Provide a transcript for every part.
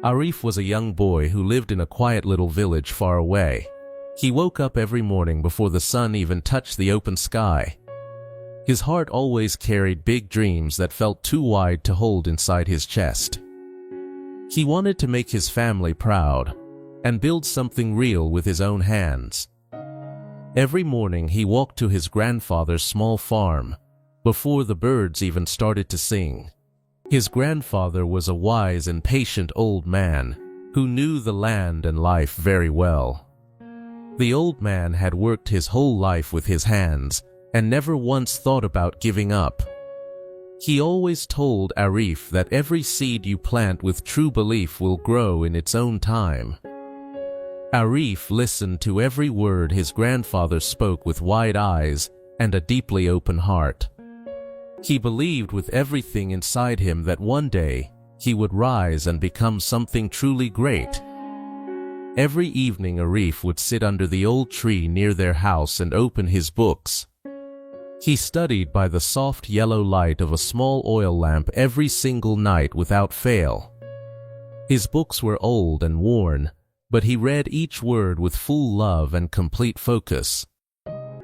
Arif was a young boy who lived in a quiet little village far away. He woke up every morning before the sun even touched the open sky. His heart always carried big dreams that felt too wide to hold inside his chest. He wanted to make his family proud and build something real with his own hands. Every morning he walked to his grandfather's small farm before the birds even started to sing. His grandfather was a wise and patient old man who knew the land and life very well. The old man had worked his whole life with his hands and never once thought about giving up. He always told Arif that every seed you plant with true belief will grow in its own time. Arif listened to every word his grandfather spoke with wide eyes and a deeply open heart. He believed with everything inside him that one day he would rise and become something truly great. Every evening Arif would sit under the old tree near their house and open his books. He studied by the soft yellow light of a small oil lamp every single night without fail. His books were old and worn, but he read each word with full love and complete focus.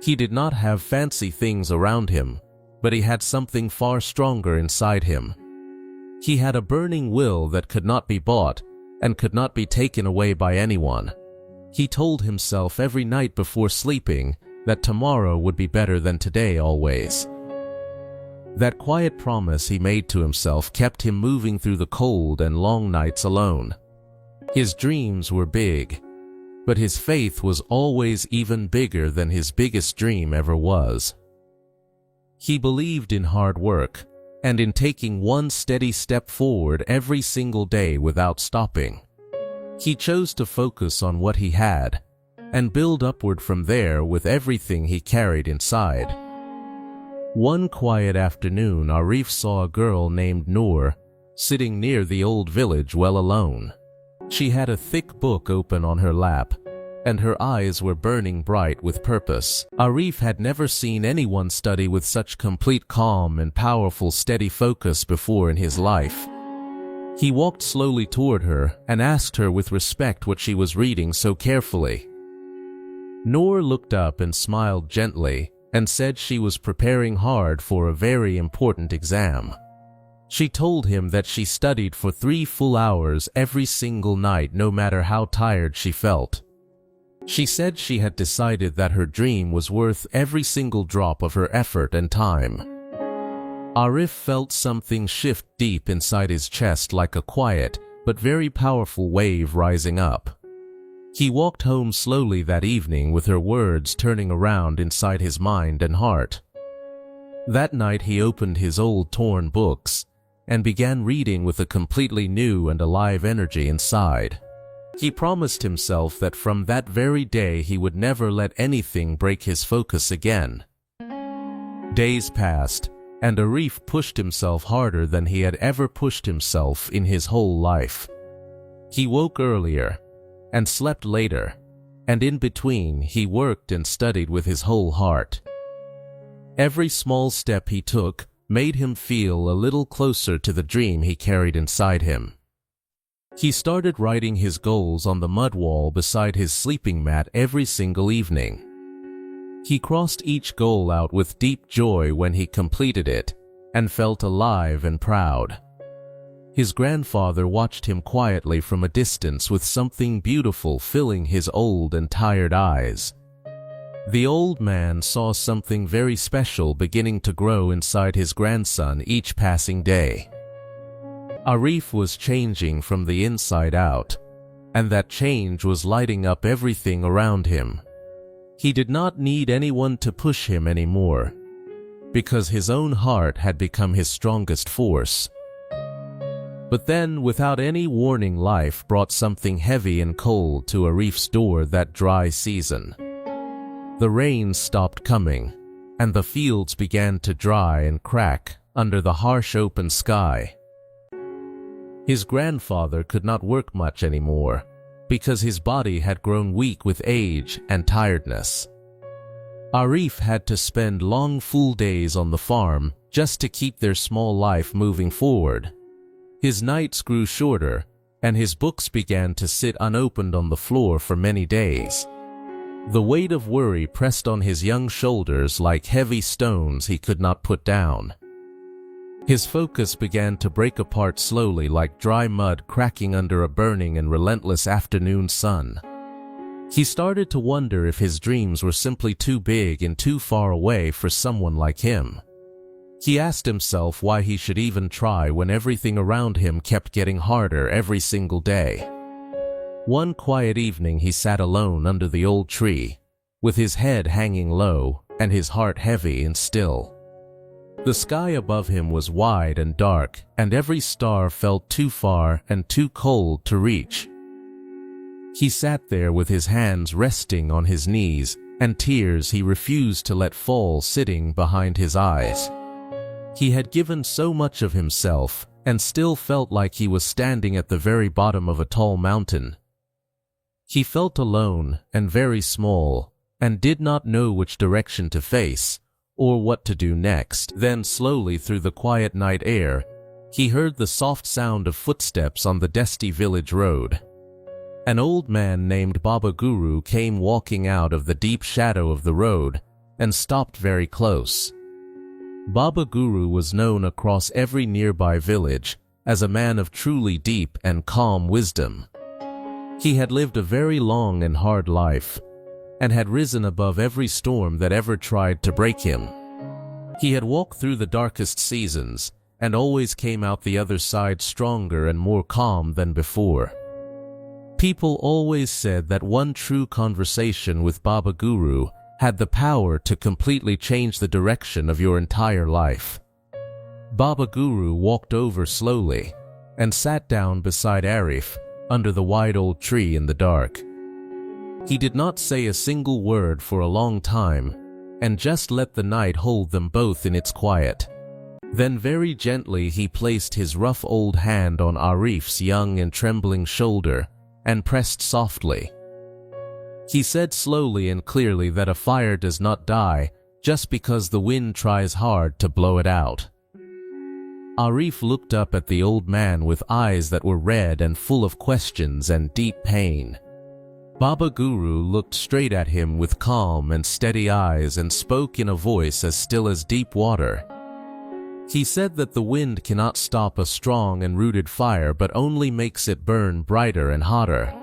He did not have fancy things around him, but he had something far stronger inside him. He had a burning will that could not be bought and could not be taken away by anyone. He told himself every night before sleeping that tomorrow would be better than today always. That quiet promise he made to himself kept him moving through the cold and long nights alone. His dreams were big, but his faith was always even bigger than his biggest dream ever was. He believed in hard work and in taking one steady step forward every single day without stopping. He chose to focus on what he had and build upward from there with everything he carried inside. One quiet afternoon, Arif saw a girl named Noor sitting near the old village well alone. She had a thick book open on her lap, and her eyes were burning bright with purpose. Arif had never seen anyone study with such complete calm and powerful steady focus before in his life. He walked slowly toward her and asked her with respect what she was reading so carefully. Noor looked up and smiled gently and said she was preparing hard for a very important exam. She told him that she studied for 3 full hours every single night, no matter how tired she felt. She said she had decided that her dream was worth every single drop of her effort and time. Arif felt something shift deep inside his chest, like a quiet but very powerful wave rising up. He walked home slowly that evening with her words turning around inside his mind and heart. That night he opened his old torn books and began reading with a completely new and alive energy inside. He promised himself that from that very day he would never let anything break his focus again. Days passed, and Arif pushed himself harder than he had ever pushed himself in his whole life. He woke earlier and slept later, and in between he worked and studied with his whole heart. Every small step he took made him feel a little closer to the dream he carried inside him. He started writing his goals on the mud wall beside his sleeping mat every single evening. He crossed each goal out with deep joy when he completed it and felt alive and proud. His grandfather watched him quietly from a distance with something beautiful filling his old and tired eyes. The old man saw something very special beginning to grow inside his grandson each passing day. Arif was changing from the inside out, and that change was lighting up everything around him. He did not need anyone to push him anymore, because his own heart had become his strongest force. But then, without any warning, life brought something heavy and cold to Arif's door that dry season. The rain stopped coming, and the fields began to dry and crack under the harsh open sky. His grandfather could not work much anymore, because his body had grown weak with age and tiredness. Arif had to spend long full days on the farm just to keep their small life moving forward. His nights grew shorter, and his books began to sit unopened on the floor for many days. The weight of worry pressed on his young shoulders like heavy stones he could not put down. His focus began to break apart slowly like dry mud cracking under a burning and relentless afternoon sun. He started to wonder if his dreams were simply too big and too far away for someone like him. He asked himself why he should even try when everything around him kept getting harder every single day. One quiet evening he sat alone under the old tree, with his head hanging low and his heart heavy and still. The sky above him was wide and dark, and every star felt too far and too cold to reach. He sat there with his hands resting on his knees and tears he refused to let fall sitting behind his eyes. He had given so much of himself and still felt like he was standing at the very bottom of a tall mountain. He felt alone and very small and did not know which direction to face or what to do next. Then slowly through the quiet night air, he heard the soft sound of footsteps on the dusty village road. An old man named Baba Guru came walking out of the deep shadow of the road and stopped very close. Baba Guru was known across every nearby village as a man of truly deep and calm wisdom. He had lived a very long and hard life, and had risen above every storm that ever tried to break him. He had walked through the darkest seasons, and always came out the other side stronger and more calm than before. People always said that one true conversation with Baba Guru had the power to completely change the direction of your entire life. Baba Guru walked over slowly and sat down beside Arif under the wide old tree in the dark. He did not say a single word for a long time and just let the night hold them both in its quiet. Then very gently he placed his rough old hand on Arif's young and trembling shoulder and pressed softly. He said slowly and clearly that a fire does not die just because the wind tries hard to blow it out. Arif looked up at the old man with eyes that were red and full of questions and deep pain. Baba Guru looked straight at him with calm and steady eyes and spoke in a voice as still as deep water. He said that the wind cannot stop a strong and rooted fire but only makes it burn brighter and hotter.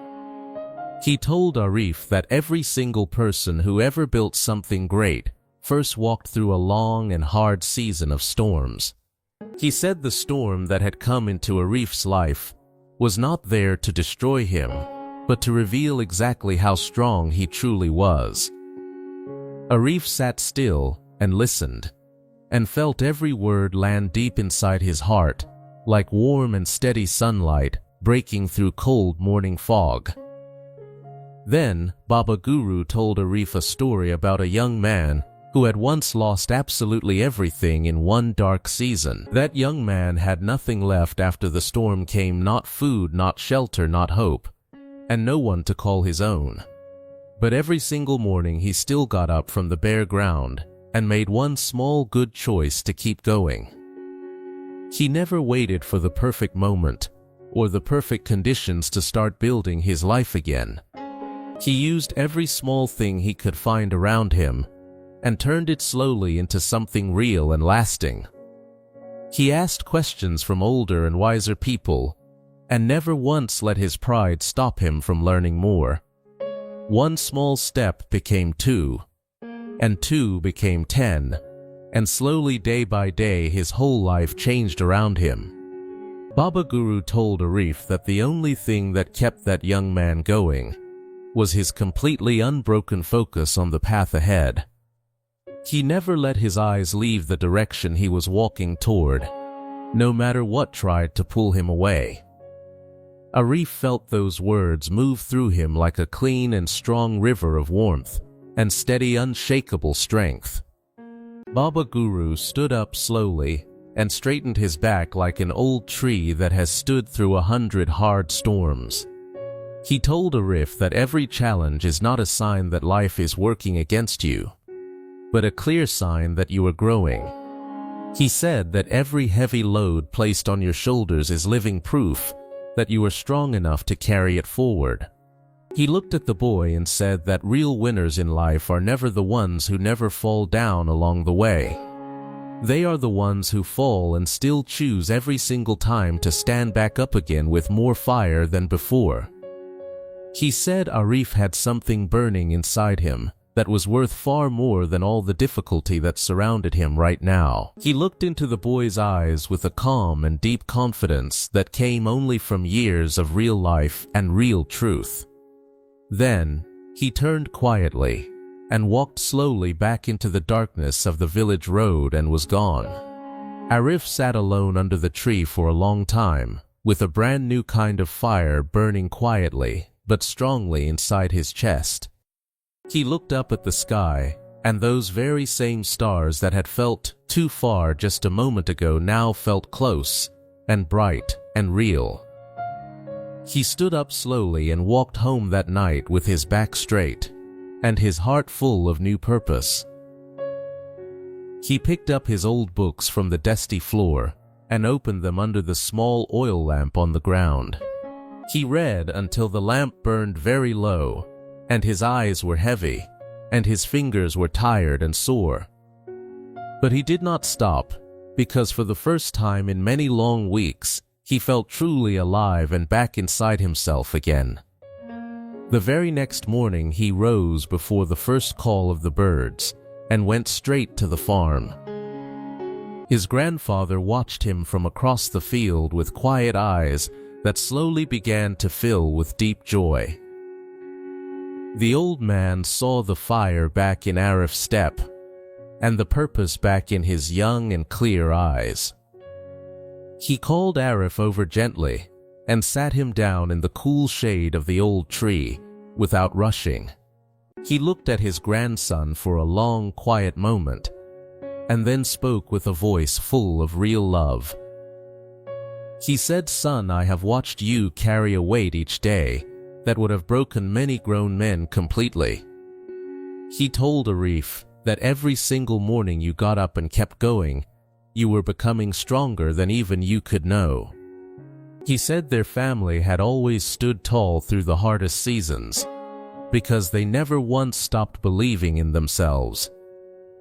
He told Arif that every single person who ever built something great first walked through a long and hard season of storms. He said the storm that had come into Arif's life was not there to destroy him, but to reveal exactly how strong he truly was. Arif sat still and listened, and felt every word land deep inside his heart, like warm and steady sunlight breaking through cold morning fog. Then Baba Guru told Arif a story about a young man who had once lost absolutely everything in one dark season. That young man had nothing left after the storm came, not food, not shelter, not hope, and no one to call his own. But every single morning he still got up from the bare ground and made one small good choice to keep going. He never waited for the perfect moment or the perfect conditions to start building his life again. He used every small thing he could find around him and turned it slowly into something real and lasting. He asked questions from older and wiser people and never once let his pride stop him from learning more. One small step became 2, and 2 became 10, and slowly day by day his whole life changed around him. Baba Guru told Arif that the only thing that kept that young man going was his completely unbroken focus on the path ahead. He never let his eyes leave the direction he was walking toward, no matter what tried to pull him away. Arif felt those words move through him like a clean and strong river of warmth and steady, unshakable strength. Baba Guru stood up slowly and straightened his back like an old tree that has stood through 100 hard storms. He told Arif that every challenge is not a sign that life is working against you, but a clear sign that you are growing. He said that every heavy load placed on your shoulders is living proof that you are strong enough to carry it forward. He looked at the boy and said that real winners in life are never the ones who never fall down along the way. They are the ones who fall and still choose every single time to stand back up again with more fire than before. He said Arif had something burning inside him that was worth far more than all the difficulty that surrounded him right now. He looked into the boy's eyes with a calm and deep confidence that came only from years of real life and real truth. Then, he turned quietly and walked slowly back into the darkness of the village road and was gone. Arif sat alone under the tree for a long time, with a brand new kind of fire burning quietly but strongly inside his chest. He looked up at the sky, and those very same stars that had felt too far just a moment ago now felt close and bright and real. He stood up slowly and walked home that night with his back straight and his heart full of new purpose. He picked up his old books from the dusty floor and opened them under the small oil lamp on the ground. He read until the lamp burned very low, and his eyes were heavy, and his fingers were tired and sore. But he did not stop, because for the first time in many long weeks, he felt truly alive and back inside himself again. The very next morning he rose before the first call of the birds and went straight to the farm. His grandfather watched him from across the field with quiet eyes that slowly began to fill with deep joy. The old man saw the fire back in Arif's step and the purpose back in his young and clear eyes. He called Arif over gently and sat him down in the cool shade of the old tree without rushing. He looked at his grandson for a long, quiet moment and then spoke with a voice full of real love. He said, "Son, I have watched you carry a weight each day that would have broken many grown men completely." He told Arif that every single morning you got up and kept going, you were becoming stronger than even you could know. He said their family had always stood tall through the hardest seasons because they never once stopped believing in themselves.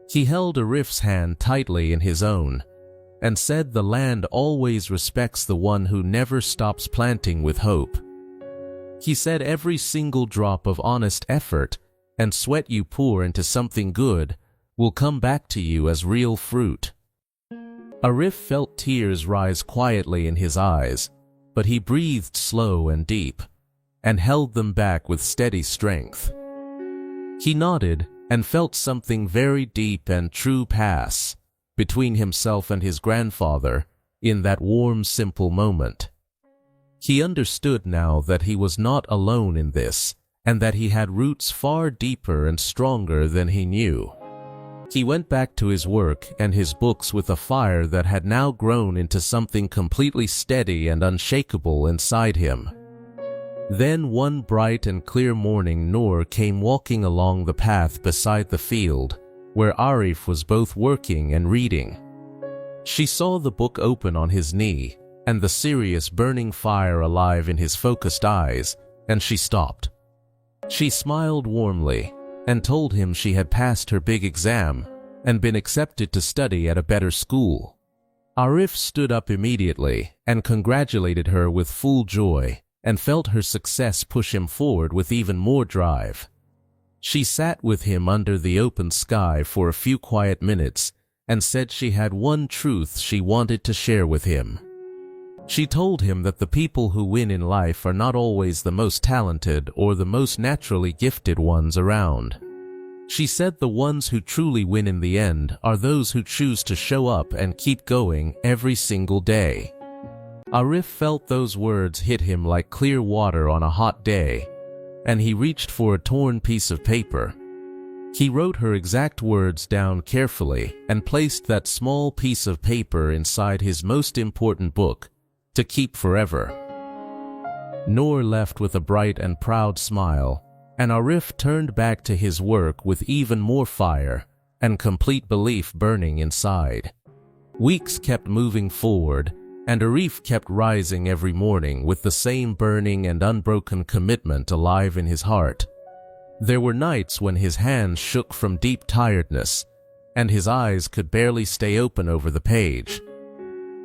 He held Arif's hand tightly in his own and said the land always respects the one who never stops planting with hope. He said every single drop of honest effort and sweat you pour into something good will come back to you as real fruit. Arif felt tears rise quietly in his eyes, but he breathed slow and deep and held them back with steady strength. He nodded and felt something very deep and true pass between himself and his grandfather in that warm, simple moment. He understood now that he was not alone in this and that he had roots far deeper and stronger than he knew. He went back to his work and his books with a fire that had now grown into something completely steady and unshakable inside him. Then one bright and clear morning Noor came walking along the path beside the field where Arif was both working and reading. She saw the book open on his knee and the serious burning fire alive in his focused eyes, and she stopped. She smiled warmly and told him she had passed her big exam and been accepted to study at a better school. Arif stood up immediately and congratulated her with full joy and felt her success push him forward with even more drive. She sat with him under the open sky for a few quiet minutes and said she had one truth she wanted to share with him. She told him that the people who win in life are not always the most talented or the most naturally gifted ones around. She said the ones who truly win in the end are those who choose to show up and keep going every single day. Arif felt those words hit him like clear water on a hot day, and he reached for a torn piece of paper. He wrote her exact words down carefully and placed that small piece of paper inside his most important book to keep forever. Noor left with a bright and proud smile, and Arif turned back to his work with even more fire and complete belief burning inside. Weeks kept moving forward, and Arif kept rising every morning with the same burning and unbroken commitment alive in his heart. There were nights when his hands shook from deep tiredness, and his eyes could barely stay open over the page.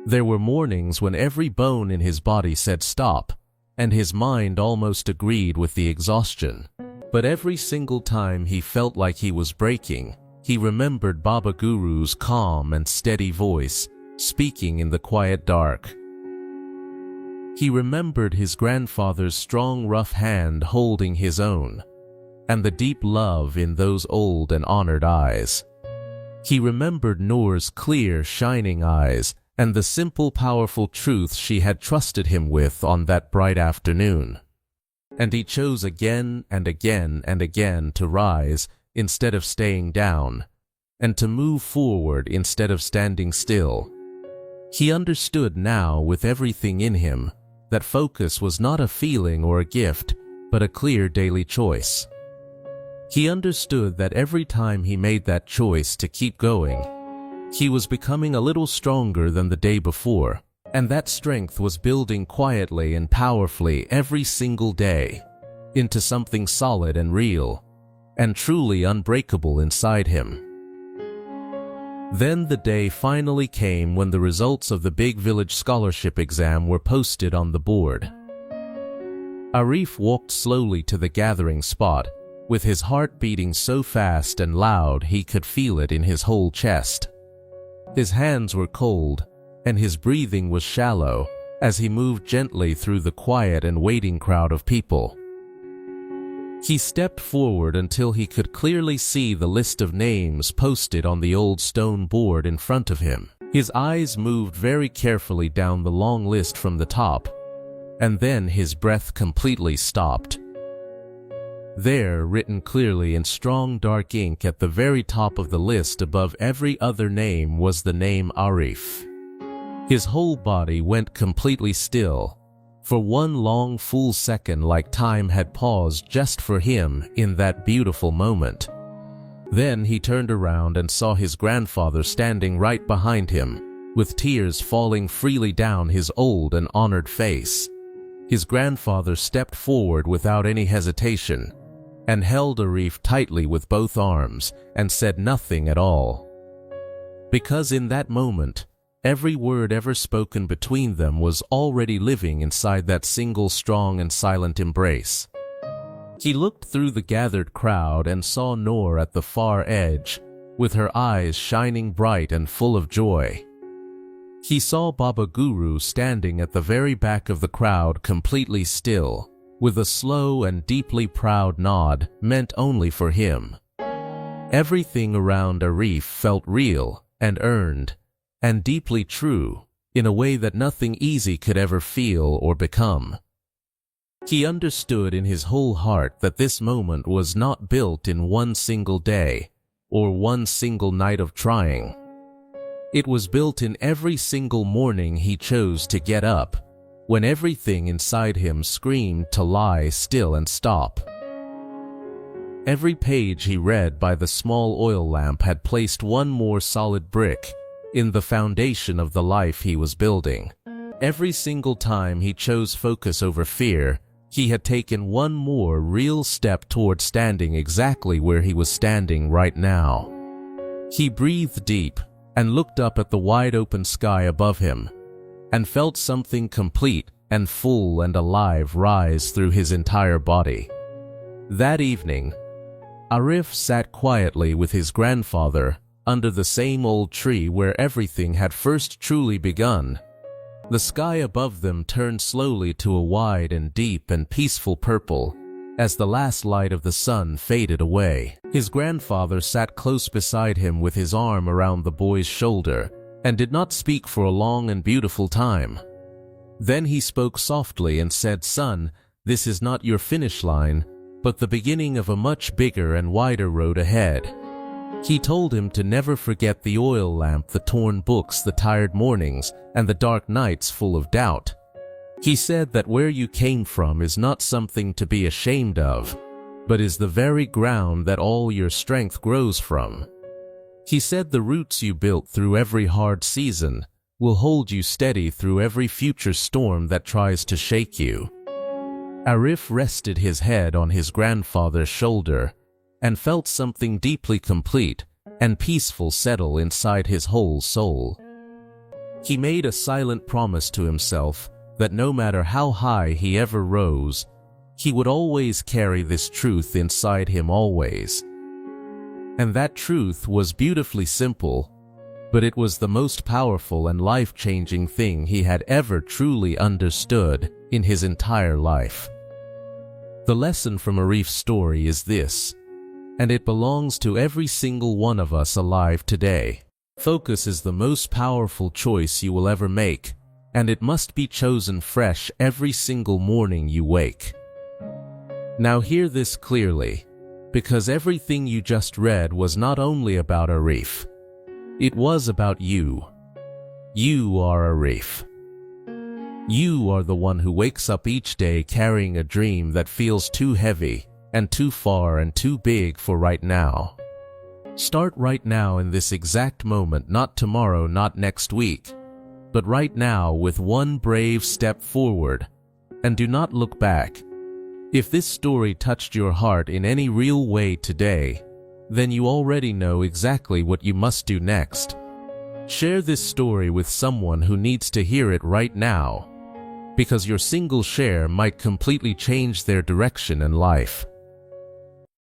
There were mornings when every bone in his body said stop, and his mind almost agreed with the exhaustion. But every single time he felt like he was breaking, he remembered Baba Guru's calm and steady voice, speaking in the quiet dark. He remembered his grandfather's strong, rough hand holding his own, and the deep love in those old and honored eyes. He remembered Noor's clear, shining eyes and the simple, powerful truths she had trusted him with on that bright afternoon. And he chose again and again and again to rise instead of staying down, and to move forward instead of standing still. He understood now with everything in him that focus was not a feeling or a gift, but a clear daily choice. He understood that every time he made that choice to keep going, he was becoming a little stronger than the day before, and that strength was building quietly and powerfully every single day into something solid and real, and truly unbreakable inside him. Then the day finally came when the results of the big village scholarship exam were posted on the board. Arif walked slowly to the gathering spot, with his heart beating so fast and loud he could feel it in his whole chest. His hands were cold, and his breathing was shallow as he moved gently through the quiet and waiting crowd of people. He stepped forward until he could clearly see the list of names posted on the old stone board in front of him. His eyes moved very carefully down the long list from the top, and then his breath completely stopped. There, written clearly in strong dark ink at the very top of the list above every other name, was the name Arif. His whole body went completely still, for one long full second, like time had paused just for him in that beautiful moment. Then he turned around and saw his grandfather standing right behind him, with tears falling freely down his old and honored face. His grandfather stepped forward without any hesitation, and held Arif tightly with both arms, and said nothing at all. Because in that moment, every word ever spoken between them was already living inside that single strong and silent embrace. He looked through the gathered crowd and saw Noor at the far edge, with her eyes shining bright and full of joy. He saw Baba Guru standing at the very back of the crowd, completely still, with a slow and deeply proud nod meant only for him. Everything around Arif felt real and earned and deeply true, in a way that nothing easy could ever feel or become. He understood in his whole heart that this moment was not built in one single day or one single night of trying. It was built in every single morning he chose to get up, when everything inside him screamed to lie still and stop. Every page he read by the small oil lamp had placed one more solid brick in the foundation of the life he was building. Every single time he chose focus over fear, he had taken one more real step toward standing exactly where he was standing right now. He breathed deep and looked up at the wide open sky above him, and felt something complete and full and alive rise through his entire body. That evening, Arif sat quietly with his grandfather under the same old tree where everything had first truly begun. The sky above them turned slowly to a wide and deep and peaceful purple as the last light of the sun faded away. His grandfather sat close beside him with his arm around the boy's shoulder and did not speak for a long and beautiful time. Then he spoke softly and said, "Son, this is not your finish line, but the beginning of a much bigger and wider road ahead." He told him to never forget the oil lamp, the torn books, the tired mornings, and the dark nights full of doubt. He said that where you came from is not something to be ashamed of, but is the very ground that all your strength grows from. He said the roots you built through every hard season will hold you steady through every future storm that tries to shake you. Arif rested his head on his grandfather's shoulder and felt something deeply complete and peaceful settle inside his whole soul. He made a silent promise to himself that no matter how high he ever rose, he would always carry this truth inside him always. And that truth was beautifully simple, but it was the most powerful and life-changing thing he had ever truly understood in his entire life. The lesson from Arif's story is this, and it belongs to every single one of us alive today. Focus is the most powerful choice you will ever make, and it must be chosen fresh every single morning you wake. Now hear this clearly, because everything you just read was not only about Arif. It was about you. You are Arif. You are the one who wakes up each day carrying a dream that feels too heavy and too far and too big for right now. Start right now in this exact moment, not tomorrow, not next week, but right now with one brave step forward, and do not look back. If this story touched your heart in any real way today, then you already know exactly what you must do next. Share this story with someone who needs to hear it right now, because your single share might completely change their direction in life.